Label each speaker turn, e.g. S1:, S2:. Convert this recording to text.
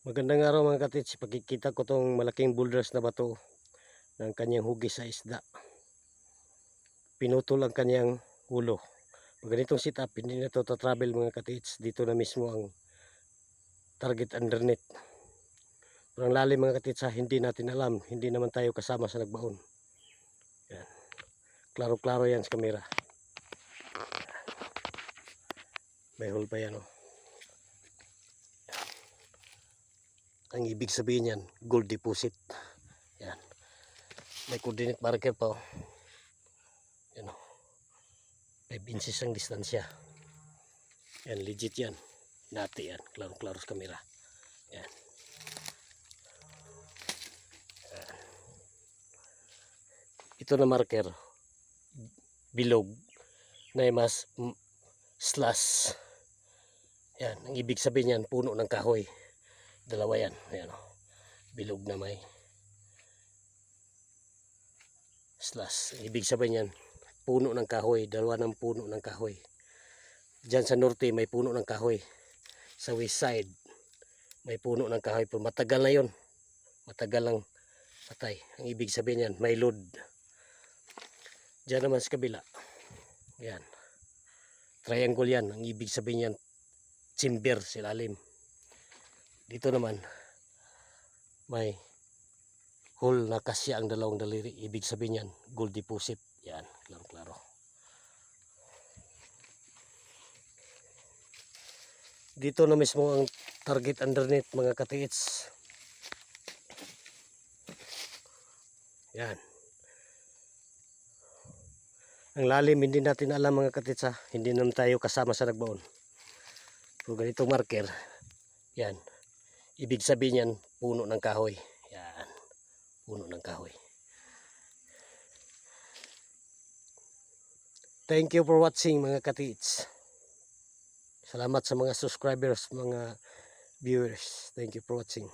S1: Magandang araw mga katits, pagkikita ko tong malaking boulders na bato ng kanyang hugis sa isda. Pinutol ang kanyang ulo. Pag ganitong setup, hindi na ito travel mga katits. Dito na mismo ang target underneath. Pero ang lalim mga katits, hindi natin alam. Hindi naman tayo kasama sa nagbaon. Yan. Klaro-klaro yan sa kamera. May hole pa yan, oh. Ang ibig sabihin yan, gold deposit. Yan. May coordinate marker pa, oh. Yan, oh. 5 inches ang distansya. Yan, legit yan. Nati yan. Klaro-klaro sa kamera. Yan. Yan. Ito na marker. Bilog. Na mas slash. Yan. Ang ibig sabihin yan, puno ng kahoy. Dalawa yan. Ayan, oh. Bilog na may slash. Ibig sabihin yan, puno ng kahoy. Dalawa ng puno ng kahoy. Diyan sa norte may puno ng kahoy. Sa west side may puno ng kahoy. Pero matagal na yun. Matagal lang patay. Ang ibig sabihin yan, may load. Diyan naman sa kabila. Yan. Triangle yan. Ang ibig sabihin yan, chamber sa ilalim. Dito naman may hole na kasya ang dalawang daliri. Ibig sabihin yan, gold deposit. Yan, klaro-klaro. Dito na mismo ang target underneath mga katiits. Yan. Ang lalim hindi natin alam mga katiits, ha. Hindi naman tayo kasama sa nagbaon. Kung ganitong marker, yan. Ibig sabihin yan, puno ng kahoy. Yan. Puno ng kahoy. Thank you for watching mga katiits. Salamat sa mga subscribers, mga viewers. Thank you for watching.